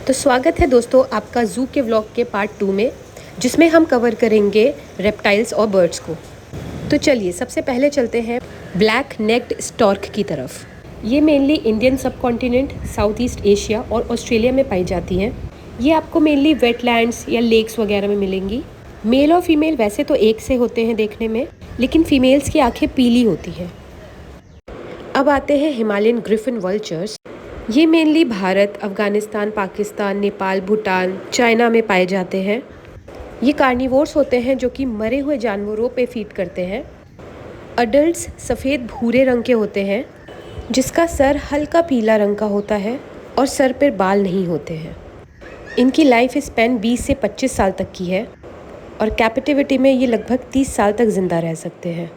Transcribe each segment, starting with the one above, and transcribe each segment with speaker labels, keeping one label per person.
Speaker 1: तो स्वागत है दोस्तों आपका ज़ू के व्लॉग के पार्ट 2 में, जिसमें हम कवर करेंगे रेप्टाइल्स और बर्ड्स को। तो चलिए सबसे पहले चलते हैं ब्लैक नेक्ड स्टॉर्क की तरफ। ये मेनली इंडियन सब कॉन्टिनेंट, साउथ ईस्ट एशिया और ऑस्ट्रेलिया में पाई जाती हैं। ये आपको मेनली वेटलैंड्स या लेक्स वगैरह में मिलेंगी। मेल और फीमेल वैसे तो एक से होते हैं देखने में, लेकिन फीमेल्स की आंखें पीली होती हैं। अब आते हैं हिमालयन ग्रिफिन वल्चर्स। ये मेनली भारत, अफगानिस्तान, पाकिस्तान, नेपाल, भूटान, चाइना में पाए जाते हैं। ये कार्निवोर्स होते हैं जो कि मरे हुए जानवरों पे फीड करते हैं। अडल्ट्स सफ़ेद भूरे रंग के होते हैं, जिसका सर हल्का पीला रंग का होता है और सर पर बाल नहीं होते हैं। इनकी लाइफ स्पैन 20 से 25 साल तक की है और कैप्टिविटी में ये लगभग 30 साल तक ज़िंदा रह सकते हैं।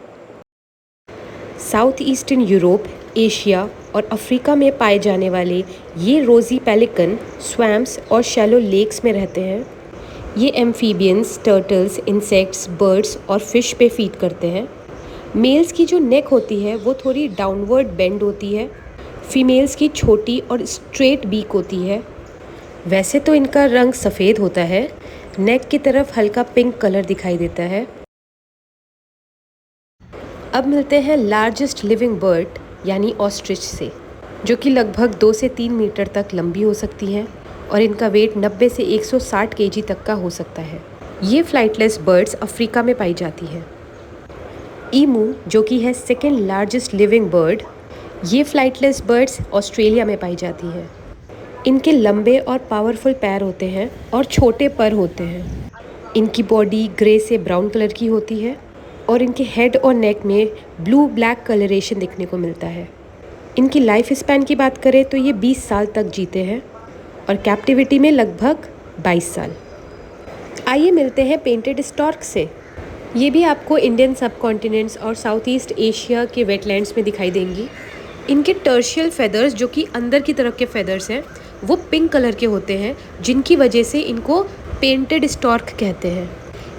Speaker 1: साउथ ईस्टर्न यूरोप, एशिया और अफ्रीका में पाए जाने वाले ये रोज़ी पेलिकन स्वैम्प्स और शैलो लेक्स में रहते हैं। ये एम्फीबियंस, टर्टल्स, इंसेक्ट्स, बर्ड्स और फिश पे फीड करते हैं। मेल्स की जो नेक होती है वो थोड़ी डाउनवर्ड बेंड होती है। फीमेल्स की छोटी और स्ट्रेट बीक होती है। वैसे तो इनका रंग सफ़ेद होता है, नेक की तरफ हल्का पिंक कलर दिखाई देता है। अब मिलते हैं लार्जेस्ट लिविंग बर्ड यानी ऑस्ट्रिच से, जो कि लगभग 2 से 3 मीटर तक लंबी हो सकती हैं और इनका वेट 90 से 160 केजी तक का हो सकता है। ये फ्लाइटलेस बर्ड्स अफ्रीका में पाई जाती हैं। ईमू, जो कि है सेकेंड लार्जेस्ट लिविंग बर्ड, ये फ्लाइटलेस बर्ड्स ऑस्ट्रेलिया में पाई जाती हैं। इनके लंबे और पावरफुल पैर होते हैं और छोटे पर होते हैं। इनकी बॉडी ग्रे से ब्राउन कलर की होती है और इनके हेड और नेक में ब्लू ब्लैक कलरेशन देखने को मिलता है। इनकी लाइफ स्पैन की बात करें तो ये 20 साल तक जीते हैं और कैप्टिविटी में लगभग 22 साल। आइए मिलते हैं पेंटेड स्टॉर्क से। ये भी आपको इंडियन सब कॉन्टिनेंट्स और साउथ ईस्ट एशिया के वेटलैंड्स में दिखाई देंगी। इनके टर्शियल फेदर्स, जो कि अंदर की तरफ के फेदर्स हैं, वो पिंक कलर के होते हैं, जिनकी वजह से इनको पेंटेड स्टॉर्क कहते हैं।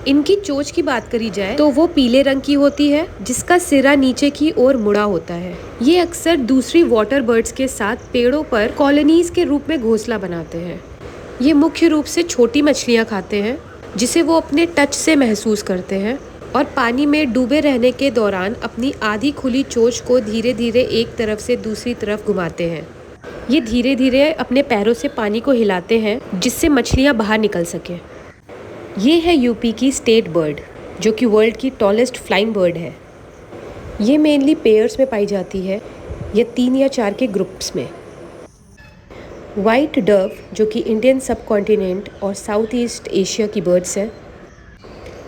Speaker 1: इनकी चोंच की बात करी जाए तो वो पीले रंग की होती है, जिसका सिरा नीचे की ओर मुड़ा होता है। ये अक्सर दूसरी वाटर बर्ड्स के साथ पेड़ों पर कॉलोनीज के रूप में घोंसला बनाते हैं। ये मुख्य रूप से छोटी मछलियाँ खाते हैं, जिसे वो अपने टच से महसूस करते हैं और पानी में डूबे रहने के दौरान अपनी आधी खुली चोंच को धीरे धीरे एक तरफ से दूसरी तरफ घुमाते हैं। ये धीरे धीरे अपने पैरों से पानी को हिलाते हैं, जिससे मछलियाँ बाहर निकल सकें। ये है यूपी की स्टेट बर्ड, जो कि वर्ल्ड की टॉलेस्ट फ्लाइंग बर्ड है। ये मेनली पेयर्स में पाई जाती है या 3 या 4 के ग्रुप्स में। वाइट डव, जो कि इंडियन सब कॉन्टिनेंट और साउथ ईस्ट एशिया की बर्ड्स है।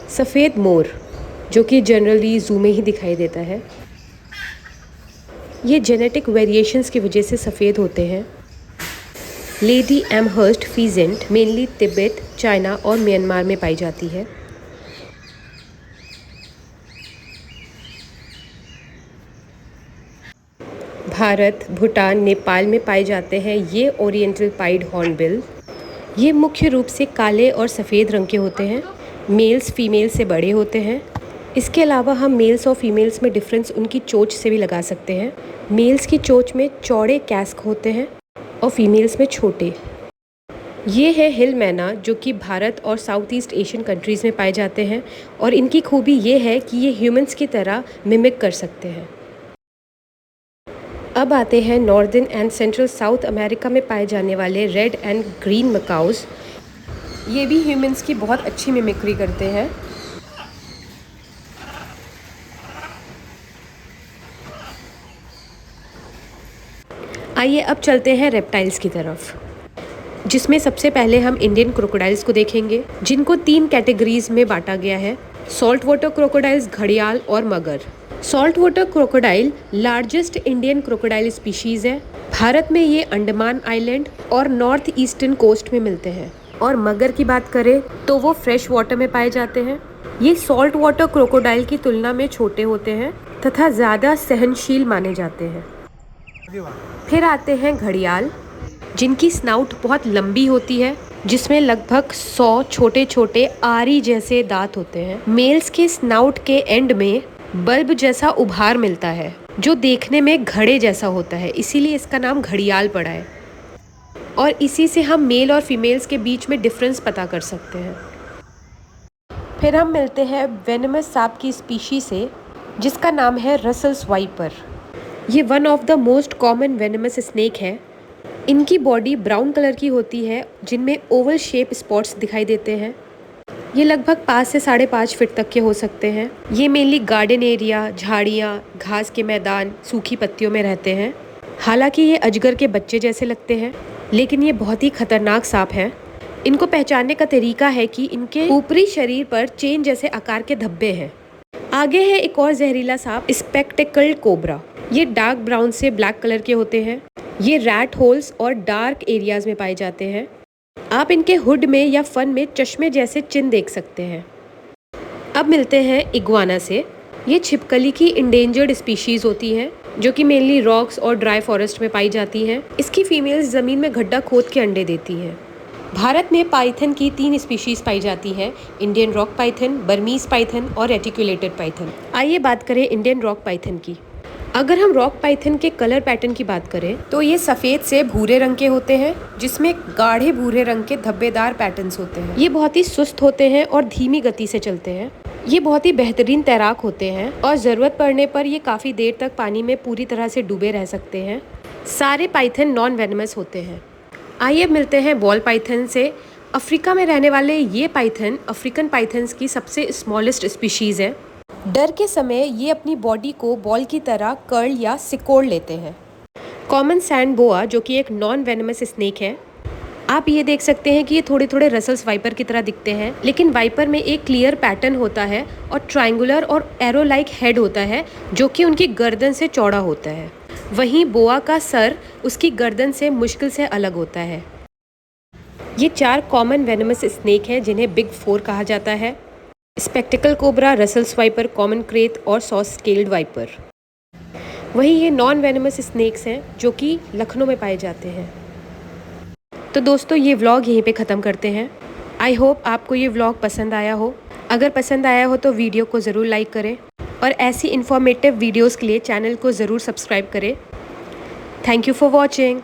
Speaker 1: सफ़ेद मोर, जो कि जनरली ज़ू में ही दिखाई देता है। ये जेनेटिक वेरिएशंस की वजह से सफ़ेद होते हैं। Lady Amherst peasant mainly Tibet, China और म्यांमार में पाई जाती है। भारत, भूटान, नेपाल में पाए जाते हैं ये ओरिएंटल पाइड हॉर्नबिल। ये मुख्य रूप से काले और सफ़ेद रंग के होते हैं। मेल्स फीमेल से बड़े होते हैं। इसके अलावा हम मेल्स और फीमेल्स में डिफरेंस उनकी चोंच से भी लगा सकते हैं। मेल्स की चोंच में चौड़े कैस्क होते हैं और फीमेल्स में छोटे। ये है हिल मैना, जो कि भारत और साउथ ईस्ट एशियन कंट्रीज़ में पाए जाते हैं और इनकी खूबी ये है कि ये ह्यूमंस की तरह मिमिक कर सकते हैं। अब आते हैं northern and central south America में पाए जाने वाले रेड एंड ग्रीन मकाउस। ये भी ह्यूमंस की बहुत अच्छी मिमिक्री करते हैं। आइए अब चलते हैं रेप्टाइल्स की तरफ, जिसमें सबसे पहले हम इंडियन क्रोकोडाइल्स को देखेंगे, जिनको 3 कैटेगरीज में बांटा गया है: सॉल्ट वाटर क्रोकोडाइल्स, घड़ियाल और मगर। Salt water crocodile largest Indian crocodile species है। भारत में ये अंडमान आइलैंड और नॉर्थ ईस्टर्न कोस्ट में मिलते हैं। और मगर की बात करें तो वो फ्रेश वाटर में पाए जाते हैं। ये सॉल्ट वाटर क्रोकोडाइल की तुलना में छोटे होते हैं तथा ज़्यादा सहनशील माने जाते हैं। फिर आते हैं घड़ियाल, जिनकी स्नाउट बहुत लंबी होती है, जिसमें लगभग 100 छोटे छोटे आरी जैसे दांत होते हैं। मेल्स के स्नाउट के एंड में बल्ब जैसा उभार मिलता है, जो देखने में घड़े जैसा होता है, इसीलिए इसका नाम घड़ियाल पड़ा है। और इसी से हम मेल और फीमेल्स के बीच में डिफरेंस पता कर सकते हैं। फिर हम मिलते हैं वेनमस सांप की स्पीशी से, जिसका नाम है रसल्स वाइपर। ये one of the most common venomous snake है। इनकी बॉडी ब्राउन कलर की होती है, जिनमें ओवल शेप स्पॉट्स दिखाई देते हैं। ये लगभग 5 से 5.5 फीट तक के हो सकते हैं। ये मेनली गार्डन एरिया, झाड़ियाँ, घास के मैदान, सूखी पत्तियों में रहते हैं। हालांकि ये अजगर के बच्चे जैसे लगते हैं, लेकिन ये बहुत ही खतरनाक सांप हैं। इनको पहचानने का तरीका है कि इनके ऊपरी शरीर पर चेन जैसे आकार के धब्बे हैं। आगे है एक और जहरीला सांप, स्पेक्टेकल्ड कोबरा। ये डार्क ब्राउन से ब्लैक कलर के होते हैं। ये रैट होल्स और डार्क एरियाज में पाए जाते हैं। आप इनके हुड में या फन में चश्मे जैसे चिन्ह देख सकते हैं। अब मिलते हैं इग्वाना से। ये छिपकली की इंडेंजर्ड स्पीशीज होती हैं, जो कि मेनली रॉक्स और ड्राई फॉरेस्ट में पाई जाती हैं। इसकी फीमेल्स ज़मीन में गड्ढा खोद के अंडे देती हैं। भारत में पाइथन की 3 स्पीशीज पाई जाती है, Indian rock Python, Burmese Python और रेटिकुलेटेड पाइथन। आइए बात करें इंडियन रॉक पाइथन की। अगर हम रॉक पाइथन के कलर पैटर्न की बात करें तो ये सफ़ेद से भूरे रंग के होते हैं, जिसमें गाढ़े भूरे रंग के धब्बेदार पैटर्न्स होते हैं। ये बहुत ही सुस्त होते हैं और धीमी गति से चलते हैं। ये बहुत ही बेहतरीन तैराक होते हैं और ज़रूरत पड़ने पर ये काफ़ी देर तक पानी में पूरी तरह से डूबे रह सकते हैं। सारे पाइथन नॉन वेनमस होते हैं। आइए मिलते हैं बॉल पाइथन से। अफ्रीका में रहने वाले ये पाइथन अफ्रीकन पाइथन्स की सबसे स्मॉलेस्ट स्पीशीज़ है। डर के समय ये अपनी बॉडी को बॉल की तरह कर्ल या सिकोड़ लेते हैं। कॉमन सैंड बोआ, जो कि एक नॉन वेनमस स्नेक है, आप ये देख सकते हैं कि ये थोड़े थोड़े रसल्स वाइपर की तरह दिखते हैं, लेकिन वाइपर में एक क्लियर पैटर्न होता है और ट्रायंगुलर और एरो लाइक हेड होता है, जो कि उनकी गर्दन से चौड़ा होता है। वहीं बोआ का सर उसकी गर्दन से मुश्किल से अलग होता है। ये 4 कॉमन वेनमस स्नेक हैं, जिन्हें बिग 4 कहा जाता है: spectacled cobra, Russell's wiper, common krait और सॉस स्केल्ड वाइपर। वहीं ये नॉन वेनमस स्नेक्स हैं, जो कि लखनऊ में पाए जाते हैं। तो दोस्तों, ये व्लॉग यहीं पे ख़त्म करते हैं। आई होप आपको ये व्लॉग पसंद आया हो। अगर पसंद आया हो तो वीडियो को ज़रूर लाइक करें और ऐसी इन्फॉर्मेटिव वीडियोज़ के लिए चैनल को ज़रूर सब्सक्राइब करें। Thank you for watching.